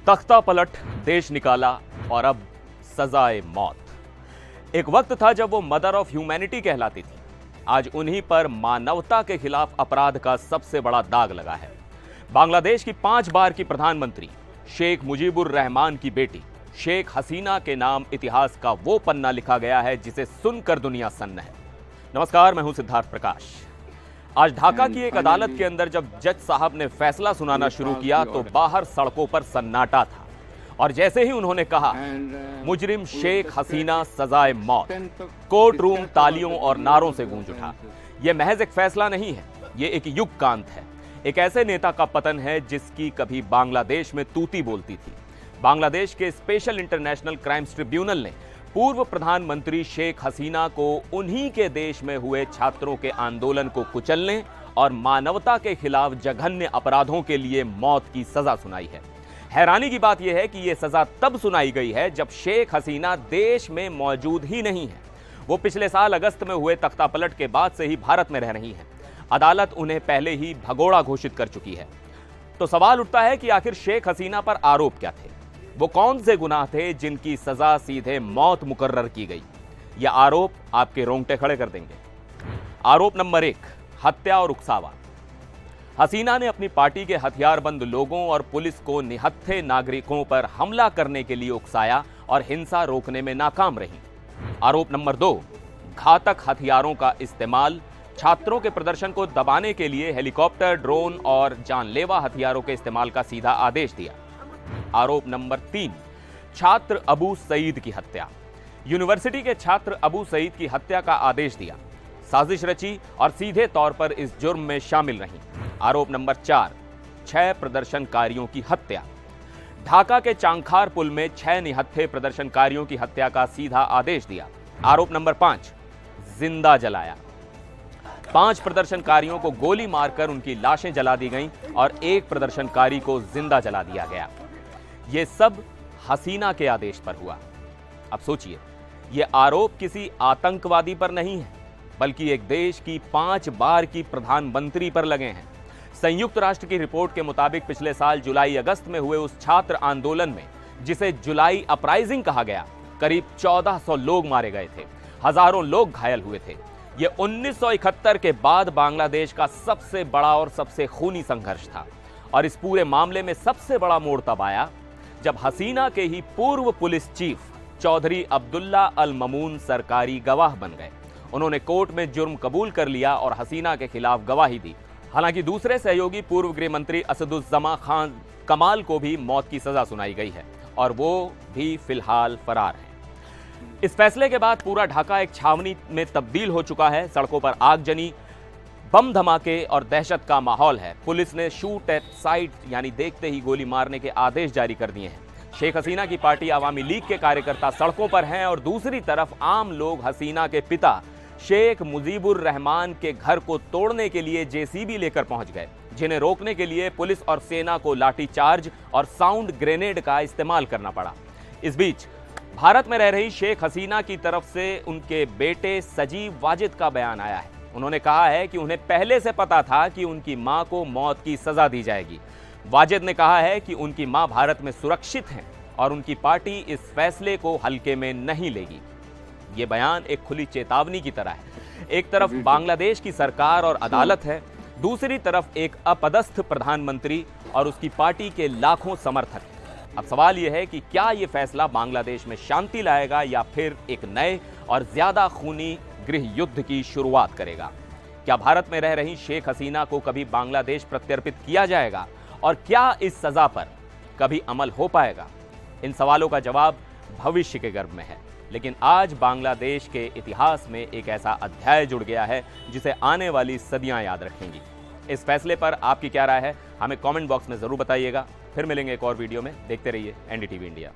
तख्ता पलट, देश निकाला और अब सजाए मौत। एक वक्त था जब वो मदर ऑफ ह्यूमैनिटी कहलाती थी। आज उन्हीं पर मानवता के खिलाफ अपराध का सबसे बड़ा दाग लगा है। बांग्लादेश की 5 बार की प्रधानमंत्री शेख मुजीबुर रहमान की बेटी शेख हसीना के नाम इतिहास का वो पन्ना लिखा गया है जिसे सुनकर दुनिया सन्न है। नमस्कार, मैं हूं सिद्धार्थ प्रकाश। आज ढाका की एक अदालत के अंदर जब जज साहब ने फैसला सुनाना शुरू किया तो बाहर सड़कों पर सन्नाटा था और जैसे ही उन्होंने कहा मुजरिम शेख हसीना सजाए मौत, कोर्ट रूम तालियों और नारों से गूंज उठा। यह महज एक फैसला नहीं है, यह एक युग का अंत है। एक ऐसे नेता का पतन है जिसकी कभी बांग्लादेश में तूती बोलती थी। बांग्लादेश के स्पेशल इंटरनेशनल क्राइम्स ट्रिब्यूनल ने पूर्व प्रधानमंत्री शेख हसीना को उन्हीं के देश में हुए छात्रों के आंदोलन को कुचलने और मानवता के खिलाफ जघन्य अपराधों के लिए मौत की सजा सुनाई है। हैरानी की बात यह है कि यह सजा तब सुनाई गई है जब शेख हसीना देश में मौजूद ही नहीं है। वो पिछले साल अगस्त में हुए तख्तापलट के बाद से ही भारत में रह रही हैं। अदालत उन्हें पहले ही भगोड़ा घोषित कर चुकी है। तो सवाल उठता है कि आखिर शेख हसीना पर आरोप क्या थे? वो कौन से गुनाह थे जिनकी सजा सीधे मौत मुकर्रर की गई? यह आरोप आपके रोंगटे खड़े कर देंगे। आरोप नंबर 1, हत्या और उकसावा। हसीना ने अपनी पार्टी के हथियारबंद लोगों और पुलिस को निहत्थे नागरिकों पर हमला करने के लिए उकसाया और हिंसा रोकने में नाकाम रही। आरोप नंबर 2, घातक हथियारों का इस्तेमाल। छात्रों के प्रदर्शन को दबाने के लिए हेलीकॉप्टर, ड्रोन और जानलेवा हथियारों के इस्तेमाल का सीधा आदेश दिया। आरोप नंबर 3, छात्र अबू सईद की हत्या। यूनिवर्सिटी के छात्र अबू सईद की हत्या का आदेश दिया, साजिश रची और सीधे तौर पर इस जुर्म में शामिल रहीं। आरोप नंबर 4, 6 प्रदर्शनकारियों की हत्या। ढाका के चांखार पुल में 6 निहत्थे प्रदर्शनकारियों की हत्या का सीधा आदेश दिया। आरोप नंबर 5, जिंदा जलाया। 5 प्रदर्शनकारियों को गोली मारकर उनकी लाशें जला दी गईं और 1 प्रदर्शनकारी को जिंदा जला दिया गया। यह सब हसीना के आदेश पर हुआ। अब सोचिए, यह आरोप किसी आतंकवादी पर नहीं है, बल्कि एक देश की 5 बार की प्रधानमंत्री पर लगे हैं। संयुक्त राष्ट्र की रिपोर्ट के मुताबिक पिछले साल जुलाई अगस्त में हुए उस छात्र आंदोलन में, जिसे जुलाई अपराइजिंग कहा गया, करीब 1400 लोग मारे गए थे, हजारों लोग घायल हुए थे। यह 1971 के बाद बांग्लादेश का सबसे बड़ा और सबसे खूनी संघर्ष था और इस पूरे मामले में सबसे बड़ा मोड़ तब आया जब हसीना के ही पूर्व पुलिस चीफ चौधरी अब्दुल्ला अल ममून सरकारी गवाह बन गए। उन्होंने कोर्ट में जुर्म कबूल कर लिया और हसीना के खिलाफ गवाही दी। हालांकि दूसरे सहयोगी पूर्व गृह मंत्री असदुज्जमा खान कमाल को भी मौत की सजा सुनाई गई है और वो भी फिलहाल फरार है। इस फैसले के बाद पूरा ढाका एक छावनी में तब्दील हो चुका है। सड़कों पर आगजनी, बम धमाके और दहशत का माहौल है। पुलिस ने शूट एट साइट यानी देखते ही गोली मारने के आदेश जारी कर दिए हैं। शेख हसीना की पार्टी आवामी लीग के कार्यकर्ता सड़कों पर हैं और दूसरी तरफ आम लोग हसीना के पिता शेख मुजीबुर रहमान के घर को तोड़ने के लिए जेसीबी लेकर पहुंच गए, जिन्हें रोकने के लिए पुलिस और सेना को लाठीचार्ज और साउंड ग्रेनेड का इस्तेमाल करना पड़ा। इस बीच भारत में रह रही शेख हसीना की तरफ से उनके बेटे सजीव वाजिद का बयान आया है। उन्होंने कहा है कि उन्हें पहले से पता था कि उनकी मां को मौत की सजा दी जाएगी। वाजिद ने कहा है कि उनकी मां भारत में सुरक्षित हैं और उनकी पार्टी इस फैसले को हल्के में नहीं लेगी। ये बयान एक खुली चेतावनी की तरह है। एक तरफ बांग्लादेश की सरकार और अदालत है, दूसरी तरफ एक अपदस्थ प्रधानमंत्री और उसकी पार्टी के लाखों समर्थक। अब सवाल यह है कि क्या यह फैसला बांग्लादेश में शांति लाएगा या फिर एक नए और ज्यादा खूनी गृह युद्ध की शुरुआत करेगा? क्या भारत में रह रही शेख हसीना को कभी बांग्लादेश प्रत्यर्पित किया जाएगा और क्या इस सजा पर कभी अमल हो पाएगा? इन सवालों का जवाब भविष्य के गर्भ में है, लेकिन आज बांग्लादेश के इतिहास में एक ऐसा अध्याय जुड़ गया है जिसे आने वाली सदियां याद रखेंगी। इस फैसले पर आपकी क्या राय है? हमें कमेंट बॉक्स में जरूर बताइएगा। फिर मिलेंगे एक और वीडियो में। देखते रहिए एनडीटीवी इंडिया।